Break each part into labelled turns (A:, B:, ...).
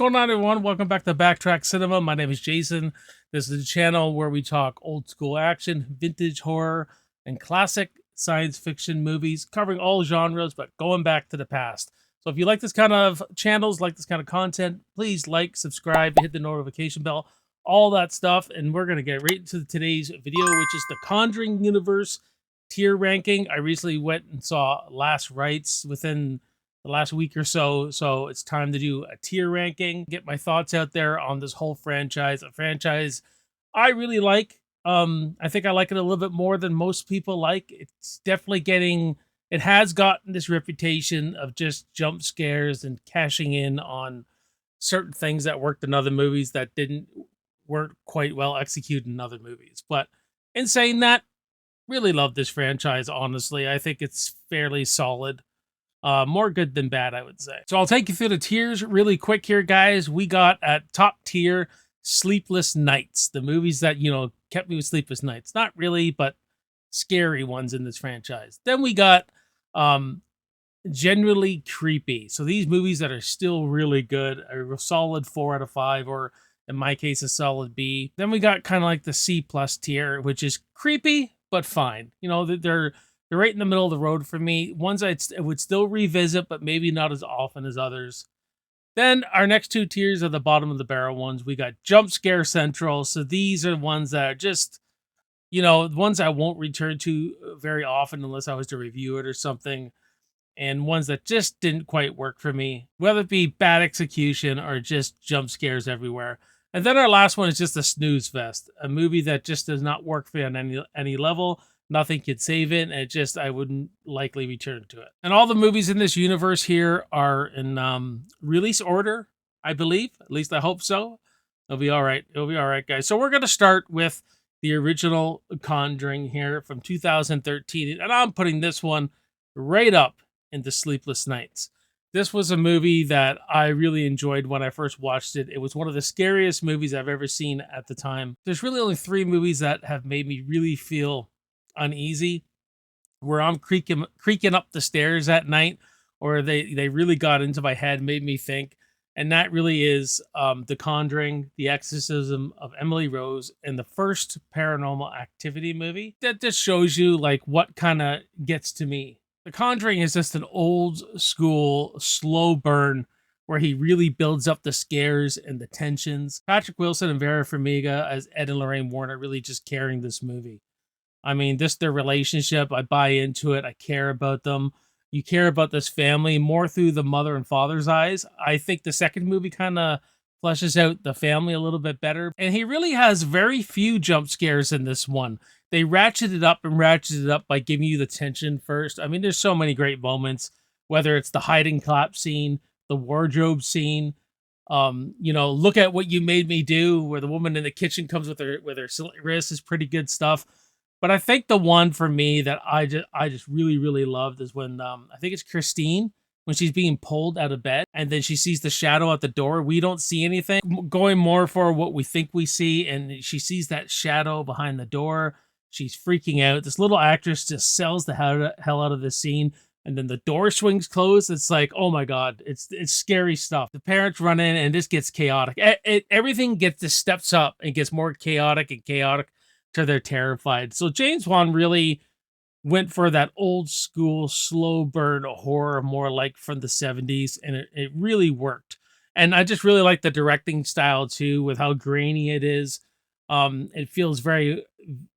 A: going on, everyone? Welcome back to Backtrack Cinema. My name is Jason. This is a channel where we talk old school action, vintage horror, and classic science fiction movies, covering all genres, but going back to the past. So if you like this kind of channels, like this kind of content, please like, subscribe, hit the notification bell, all that stuff. And we're going to get right into today's video, which is the Conjuring Universe tier ranking. I recently went and saw Last Rites within the last week or so, so it's time to do a tier ranking, get my thoughts out there on this whole franchise, a franchise I really like. I think I like it a little bit more than most people like. It's definitely it has gotten this reputation of just jump scares and cashing in on certain things that worked in other movies that weren't quite well executed in other movies. But in saying that, really love this franchise, honestly. I think it's fairly solid. More good than bad, I would say. So I'll take you through the tiers really quick here, guys. We got at top tier, Sleepless Nights. The movies that, kept me with sleepless nights. Not really, but scary ones in this franchise. Then we got generally creepy. So these movies that are still really good, a solid 4 out of 5, or in my case, a solid B. Then we got kind of like the C+ tier, which is creepy, but fine. They're right in the middle of the road for me. Ones I would still revisit, but maybe not as often as others. Then our next two tiers are the bottom of the barrel ones. We got Jump Scare Central. So these are ones that are just, ones I won't return to very often unless I was to review it or something. And ones that just didn't quite work for me, whether it be bad execution or just jump scares everywhere. And then our last one is just a snooze fest, a movie that just does not work for me on any level. Nothing could save it, and I wouldn't likely return to it. And all the movies in this universe here are in release order, I believe. At least I hope so. It'll be all right. It'll be all right, guys. So we're going to start with the original Conjuring here from 2013. And I'm putting this one right up into Sleepless Nights. This was a movie that I really enjoyed when I first watched it. It was one of the scariest movies I've ever seen at the time. There's really only 3 movies that have made me really feel uneasy, where I'm creaking up the stairs at night, or they really got into my head, made me think. And that really is The Conjuring, The Exorcism of Emily Rose, and the first Paranormal Activity movie. That just shows you like what kind of gets to me. The Conjuring is just an old school slow burn where he really builds up the scares and the tensions. Patrick Wilson and Vera Farmiga as Ed and Lorraine Warren are really just carrying this movie. I mean, their relationship, I buy into it. I care about them. You care about this family more through the mother and father's eyes. I think the second movie kind of fleshes out the family a little bit better. And he really has very few jump scares in this one. They ratcheted it up by giving you the tension first. I mean, there's so many great moments, whether it's the hiding clap scene, the wardrobe scene, look at what you made me do, where the woman in the kitchen comes with her wrist, is pretty good stuff. But I think the one for me that I just really, really loved is when I think it's Christine, when she's being pulled out of bed and then she sees the shadow at the door. We don't see anything, going more for what we think we see, and she sees that shadow behind the door. She's freaking out. This little actress just sells the hell out of this scene. And then the door swings closed. It's like, oh my God, it's scary stuff. The parents run in and this gets chaotic. Everything steps up and gets more chaotic till they're terrified. So James Wan really went for that old school slow burn horror, more like from the 70s, and it really worked. And I just really like the directing style too, with how grainy it is. It feels very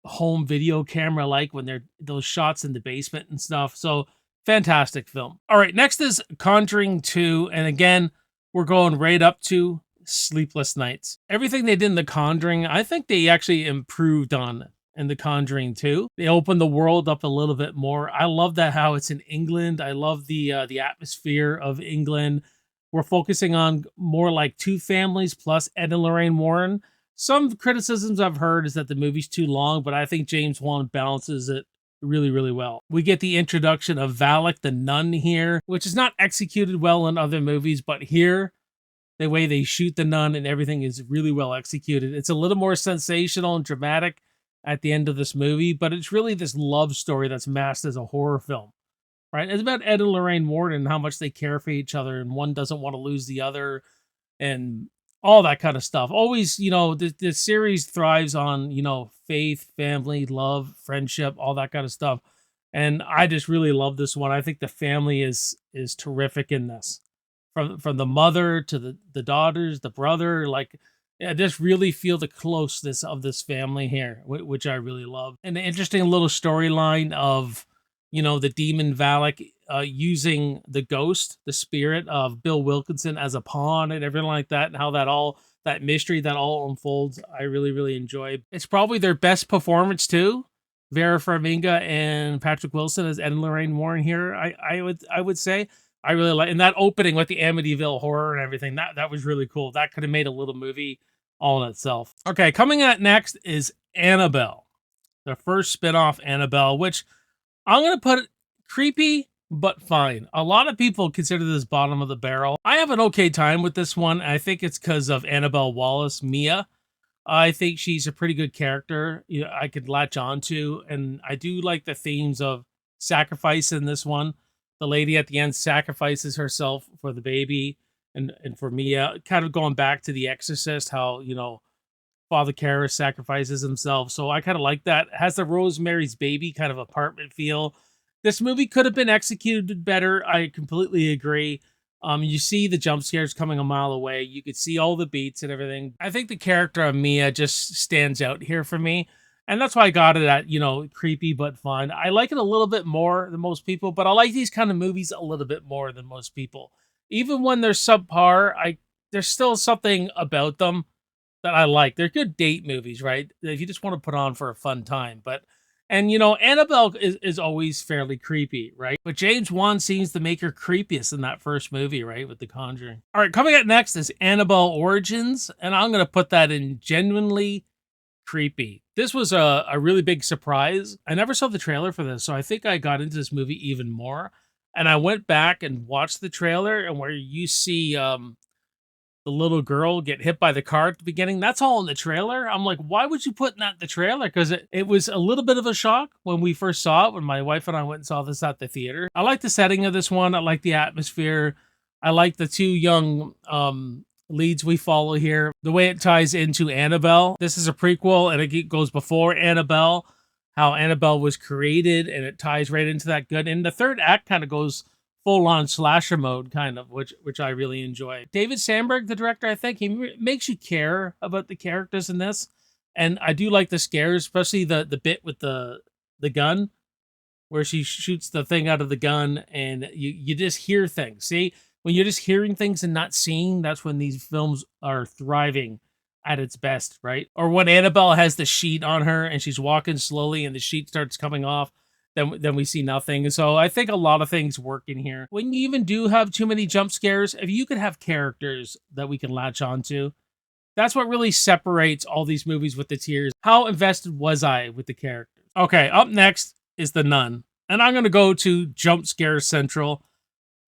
A: home video camera like when they're those shots in the basement and stuff. So fantastic film. All right, next is Conjuring 2, and again, we're going right up to Sleepless Nights. Everything they did in The Conjuring, I think they actually improved on in The Conjuring 2. They opened the world up a little bit more. I love that how it's in England. I love the atmosphere of England. We're focusing on more like 2 families plus Ed and Lorraine Warren. Some criticisms I've heard is that the movie's too long, but I think James Wan balances it really, really well. We get the introduction of Valak the nun here, which is not executed well in other movies, but here, the way they shoot the nun and everything is really well executed. It's a little more sensational and dramatic at the end of this movie, but it's really this love story that's masked as a horror film, right? It's about Ed and Lorraine Warren and how much they care for each other, and one doesn't want to lose the other. and all that kind of stuff. Always, the series thrives on, faith, family, love, friendship, all that kind of stuff. And I just really love this one. I think the family is terrific in this. From the mother to the daughters, the brother, like I just really feel the closeness of this family here, which I really love. And the interesting little storyline of, the demon Valak using the ghost, the spirit of Bill Wilkinson as a pawn and everything like that, and how that mystery that all unfolds, I really, really enjoyed. It's probably their best performance too. Vera Farmiga and Patrick Wilson as Ed and Lorraine Warren here. I would say I really like, and that opening with the Amityville horror and everything. That was really cool. That could have made a little movie all in itself. Okay, coming out next is Annabelle, the first spin-off Annabelle, which I'm gonna put creepy but fine. A lot of people consider this bottom of the barrel. I have an okay time with this one. I think it's because of Annabelle Wallis, Mia. I think she's a pretty good character. I could latch on to, and I do like the themes of sacrifice in this one. The lady at the end sacrifices herself for the baby and for Mia, kind of going back to The Exorcist, how, Father Karras sacrifices himself. So I kind of like that. It has the Rosemary's Baby kind of apartment feel. This movie could have been executed better. I completely agree. You see the jump scares coming a mile away. You could see all the beats and everything. I think the character of Mia just stands out here for me. And that's why I got it at, creepy but fun. I like it a little bit more than most people, but I like these kind of movies a little bit more than most people. Even when they're subpar, there's still something about them that I like. They're good date movies, right? If you just want to put on for a fun time. And Annabelle is always fairly creepy, right? But James Wan seems to make her creepiest in that first movie, right? With The Conjuring. All right, coming up next is Annabelle Origins, and I'm going to put that in genuinely creepy. This was a really big surprise. I never saw the trailer for this, so I think I got into this movie even more. And I went back and watched the trailer, and where you see the little girl get hit by the car at the beginning, that's all in the trailer. I'm like, why would you put that in the trailer? Because it was a little bit of a shock when we first saw it, when my wife and I went and saw this at the theater. I like the setting of this one. I like the atmosphere. I like the two young leads we follow here. The way it ties into Annabelle. This is a prequel, and it goes before Annabelle, how Annabelle was created, and it ties right into that good. And the third act kind of goes full-on slasher mode, kind of, which I really enjoy. David Sandberg, the director, I think, he makes you care about the characters in this. And I do like the scares, especially the bit with the gun, where she shoots the thing out of the gun, and you just hear things. See? When you're just hearing things and not seeing, that's when these films are thriving at its best, right? Or when Annabelle has the sheet on her and she's walking slowly and the sheet starts coming off, then we see nothing. And so I think a lot of things work in here. When you even do have too many jump scares, if you could have characters that we can latch onto, that's what really separates all these movies with the tiers. How invested was I with the characters? Okay, up next is The Nun. And I'm going to go to Jump Scare Central,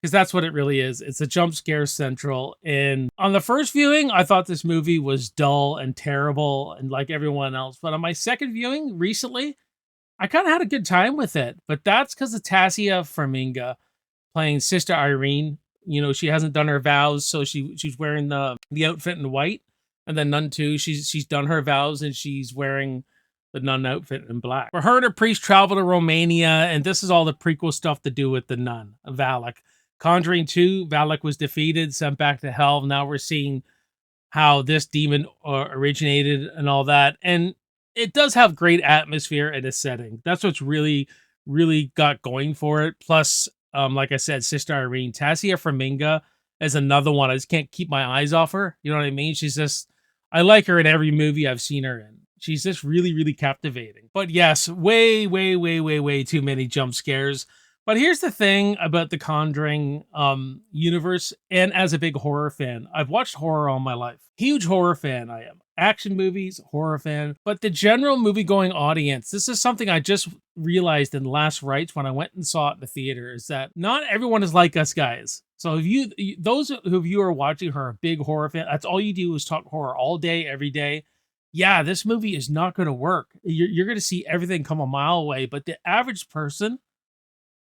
A: because that's what it really is. It's a jump scare central. And on the first viewing, I thought this movie was dull and terrible and like everyone else. But on my second viewing recently, I kind of had a good time with it. But that's because of Tassia Farmiga playing Sister Irene. She hasn't done her vows, so she's wearing the outfit in white. And then Nun II, she's done her vows and she's wearing the nun outfit in black. For her and her priest travel to Romania, and this is all the prequel stuff to do with the nun, Valak. Conjuring 2, Valak was defeated, sent back to hell. Now we're seeing how this demon originated and all that. And it does have great atmosphere and a setting. That's what's really, really got going for it. Plus, like I said, Sister Irene, Tassia Farmiga is another one. I just can't keep my eyes off her. You know what I mean? I like her in every movie I've seen her in. She's just really, really captivating. But yes, way, way, way, way, way too many jump scares. But here's the thing about the Conjuring universe, and as a big horror fan, I've watched horror all my life. Huge horror fan I am. Action movies, horror fan. But the general movie-going audience, this is something I just realized in Last Rites when I went and saw it in the theater, is that not everyone is like us guys. So if those of you are watching who are a big horror fan, that's all you do is talk horror all day, every day. Yeah, this movie is not going to work. You're going to see everything come a mile away. But the average person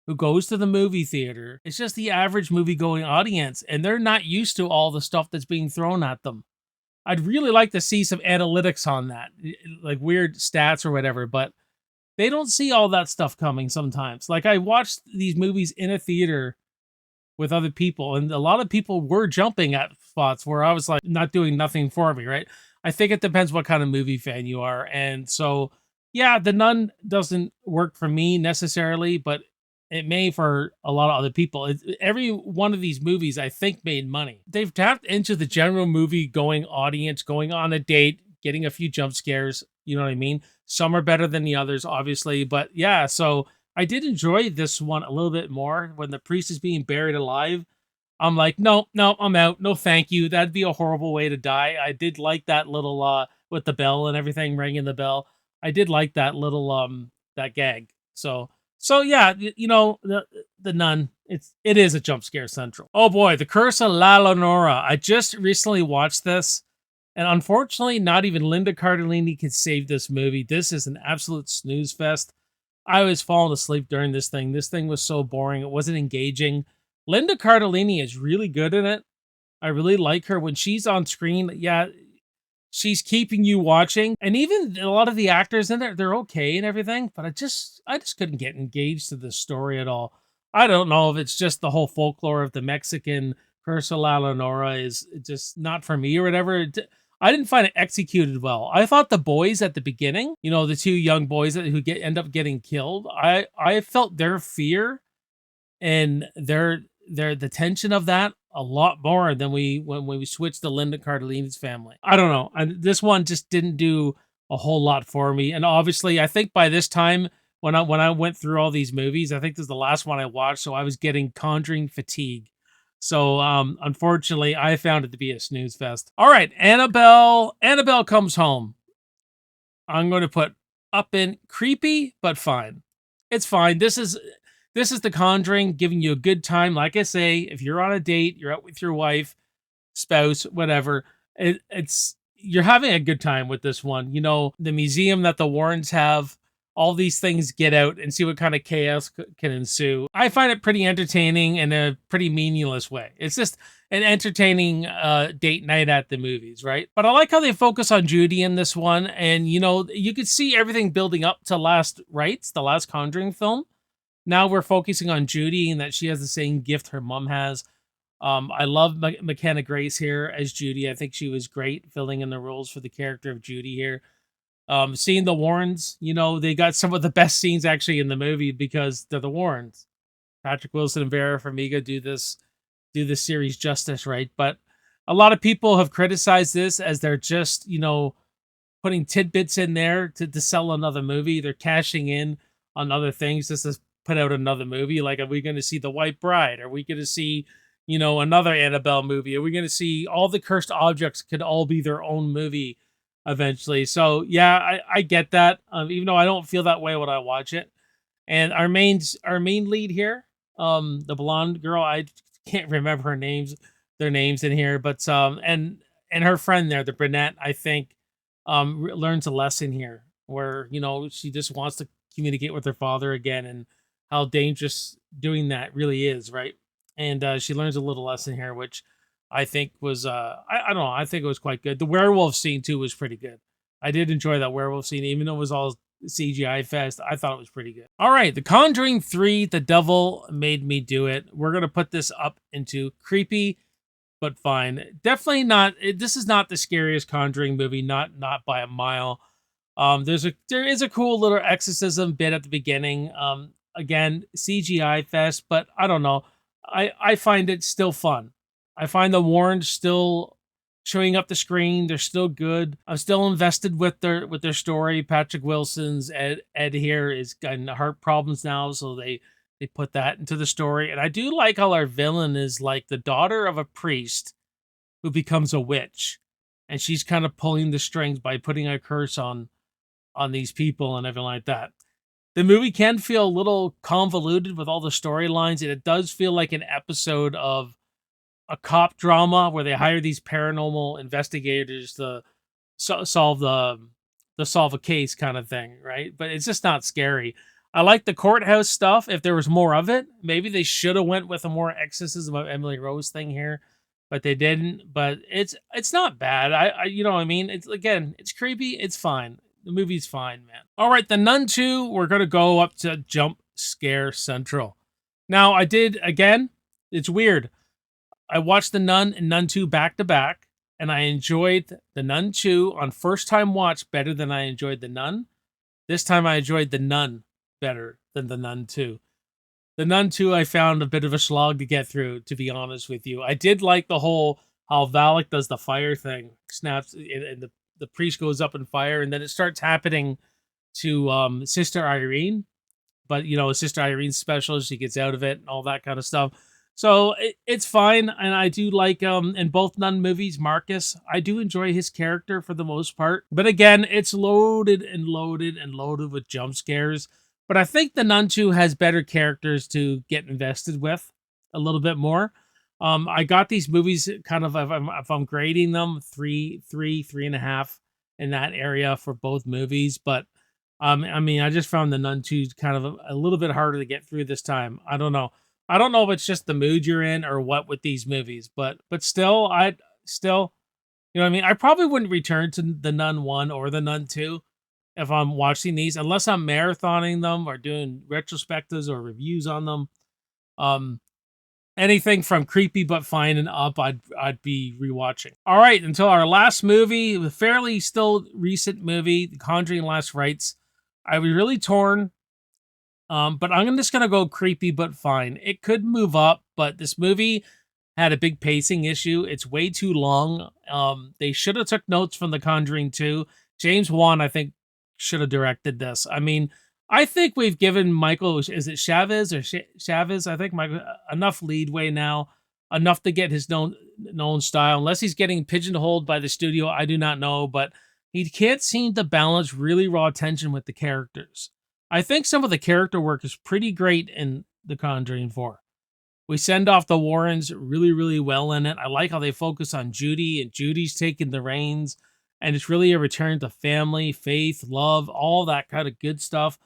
A: who goes to the movie theater. It's just the average movie going audience, and they're not used to all the stuff that's being thrown at them. I'd really like to see some analytics on that, like weird stats or whatever, but they don't see all that stuff coming sometimes. Like, I watched these movies in a theater with other people, and a lot of people were jumping at spots where I was like, not doing nothing for me, right? I think it depends what kind of movie fan you are. And so, yeah, The Nun doesn't work for me necessarily, but it may for a lot of other people. Every one of these movies, I think, made money. They've tapped into the general movie going audience, going on a date, getting a few jump scares. You know what I mean? Some are better than the others, obviously. But yeah, so I did enjoy this one a little bit more when the priest is being buried alive. I'm like, no, no, I'm out. No, thank you. That'd be a horrible way to die. I did like that little with the bell and everything, ringing the bell. I did like that little that gag. So yeah, the nun. It is a jump scare central. Oh boy, the Curse of La Llorona. I just recently watched this, and unfortunately, not even Linda Cardellini could save this movie. This is an absolute snooze fest. I was falling asleep during this thing. This thing was so boring. It wasn't engaging. Linda Cardellini is really good in it. I really like her when she's on screen. Yeah, she's keeping you watching. And even a lot of the actors in there, they're okay and everything, but I just couldn't get engaged to the story at all. I don't know if it's just the whole folklore of the Mexican Curse of La Llorona is just not for me or whatever. I didn't find it executed well. I thought the boys at the beginning, the two young boys who end up getting killed, I felt their fear and the tension of that a lot more than when we switched to Linda Cardellini's family. I don't know. This one just didn't do a whole lot for me. And obviously, I think by this time when I went through all these movies, I think this is the last one I watched, so I was getting Conjuring fatigue. So unfortunately, I found it to be a snooze fest. All right, Annabelle. Annabelle comes home. I'm going to put up in creepy, but fine. It's fine. This is The Conjuring giving you a good time. Like I say, if you're on a date, you're out with your wife, spouse, whatever, it's you're having a good time with this one. The museum that the Warrens have, all these things get out and see what kind of chaos can ensue. I find it pretty entertaining in a pretty meaningless way. It's just an entertaining date night at the movies, right? But I like how they focus on Judy in this one. And, you could see everything building up to last Rites, the last Conjuring film. Now we're focusing on Judy and that she has the same gift her mom has. I love McKenna Grace here as Judy. I think she was great filling in the roles for the character of Judy here. Seeing the Warrens, they got some of the best scenes actually in the movie because they're the Warrens. Patrick Wilson and Vera Farmiga do this series justice, right? But a lot of people have criticized this as they're just, putting tidbits in there to sell another movie. They're cashing in on other things just to put out another movie. Like, are we going to see The White Bride? Are we going to see, another Annabelle movie? Are we going to see all the cursed objects could all be their own movie eventually? So yeah, I get that. Even though I don't feel that way when I watch it. And our main lead here, the blonde girl, I can't remember their names in here, but and her friend there, the brunette, I think, learns a lesson here where she just wants to communicate with her father again and how dangerous doing that really is, right? And she learns a little lesson here, which I think was I don't know, I think it was quite good. The werewolf scene too was pretty good. I did enjoy that werewolf scene, even though it was all CGI fest. I thought it was pretty good. All right, The Conjuring 3, The Devil Made Me Do It. We're gonna put this up into creepy, but fine. Definitely not. This is not the scariest Conjuring movie, not by a mile. There is a cool little exorcism bit at the beginning. Again, CGI fest, but I don't know. I find it still fun. I find the Warrens still showing up the screen. They're still good. I'm still invested with their story. Patrick Wilson's Ed here is got heart problems now, so they put that into the story. And I do like how our villain is like the daughter of a priest who becomes a witch, and she's kind of pulling the strings by putting a curse on these people and everything like that. The movie can feel a little convoluted with all the storylines, and it does feel like an episode of a cop drama where they hire these paranormal investigators to solve a case kind of thing, right? But it's just not scary. I like the courthouse stuff. If there was more of it, maybe they should have went with a more exorcism of Emily Rose thing here, but they didn't. But it's not bad. You know what I mean? It's again, it's creepy. It's fine. The movie's fine, man. All right, the Nun 2, we're gonna go up to Jump Scare Central. Now I did again. It's weird. I watched the Nun and Nun 2 back to back, and I enjoyed the Nun 2 on first time watch better than I enjoyed the Nun. This time I enjoyed the Nun better than the Nun 2. The Nun 2 I found a bit of a slog to get through, to be honest with you. I did like the whole how Valak does the fire thing, snaps, and the priest goes up in fire, and then it starts happening to Sister Irene. But you know, Sister Irene's special, she gets out of it and all that kind of stuff. So it's fine, and I do like in both Nun movies, Marcus. I do enjoy his character for the most part, but again, it's loaded and loaded and loaded with jump scares. But I think the Nun 2 has better characters to get invested with a little bit more. I got these movies kind of if I'm grading them three and a half in that area for both movies, but I mean, I just found the Nun 2 kind of a little bit harder to get through this time. I don't know. I don't know if it's just the mood you're in or what with these movies, but still, I still, you know what I mean? I probably wouldn't return to the Nun 1 or the Nun 2 if I'm watching these, unless I'm marathoning them or doing retrospectives or reviews on them. Um, Anything from creepy but fine and up, I'd be rewatching. All right, until our last movie, a fairly still recent movie, The Conjuring Last Rites. I was really torn. But I'm just gonna go creepy but fine. It could move up, but this movie had a big pacing issue. It's way too long. They should have took notes from The Conjuring 2. James Wan, I think, should have directed this. I mean, I think we've given Michael, is it Chavez or Chavez? I think Michael enough leadway now, enough to get his known style. Unless he's getting pigeonholed by the studio, I do not know, but he can't seem to balance really raw tension with the characters. I think some of the character work is pretty great in The Conjuring 4. We send off the Warrens really, really well in it. I like how they focus on Judy, and Judy's taking the reins, and it's really a return to family, faith, love, all that kind of good stuff.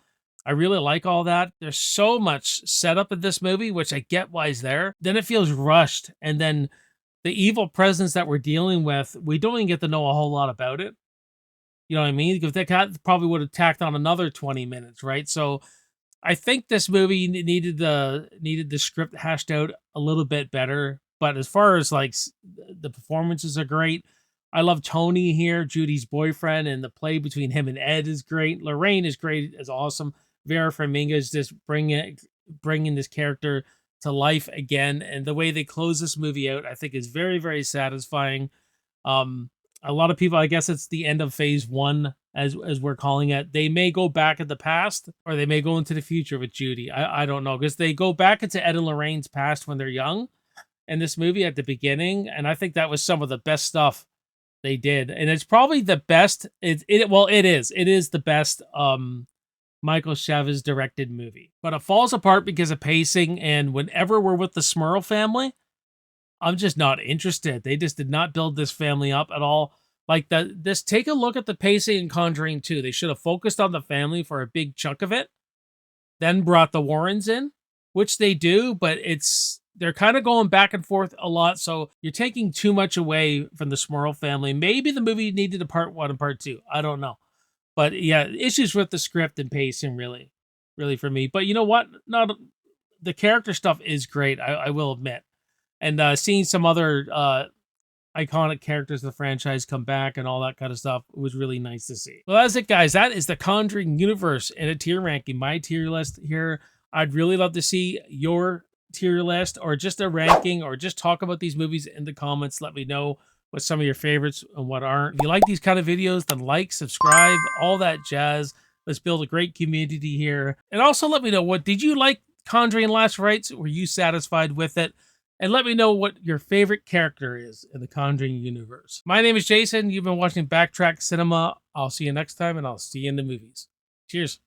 A: I really like all that. There's so much setup in this movie, which I get why is there. Then it feels rushed, and then the evil presence that we're dealing with, we don't even get to know a whole lot about it. You know what I mean? Because they probably would have tacked on another 20 minutes, right? So I think this movie needed the script hashed out a little bit better. But as far as like the performances are great. I love Tony here, Judy's boyfriend, and the play between him and Ed is great. Lorraine is great, is awesome. Vera Farmiga is just bringing this character to life again, and the way they close this movie out, I think, is very, very satisfying. A lot of people, I guess it's the end of phase 1, as we're calling it. They may go back in the past, or they may go into the future with Judy. I don't know, because they go back into Ed and Lorraine's past when they're young in this movie at the beginning, and I think that was some of the best stuff they did, and it's probably the best. It is the best Michael Chavez directed movie, but it falls apart because of pacing. And whenever we're with the Smurl family, I'm just not interested. They just did not build this family up at all. Like take a look at the pacing in Conjuring 2. They should have focused on the family for a big chunk of it, then brought the Warrens in, which they do, but they're kind of going back and forth a lot, so you're taking too much away from the Smurl family. Maybe the movie needed a part 1 and part 2. I don't know. But yeah, issues with the script and pacing, really, really for me. But you know what? The character stuff is great, I will admit. And seeing some other iconic characters of the franchise come back and all that kind of stuff, it was really nice to see. Well, that's it, guys. That is the Conjuring Universe in a tier ranking. My tier list here. I'd really love to see your tier list, or just a ranking, or just talk about these movies in the comments. Let me know what some of your favorites and what aren't. If you like these kind of videos, then like, subscribe, all that jazz. Let's build a great community here. And also let me know, what did you like Conjuring Last Rites? Were you satisfied with it? And let me know what your favorite character is in the Conjuring universe. My name is Jason. You've been watching Backtrack Cinema. I'll see you next time, and I'll see you in the movies. Cheers.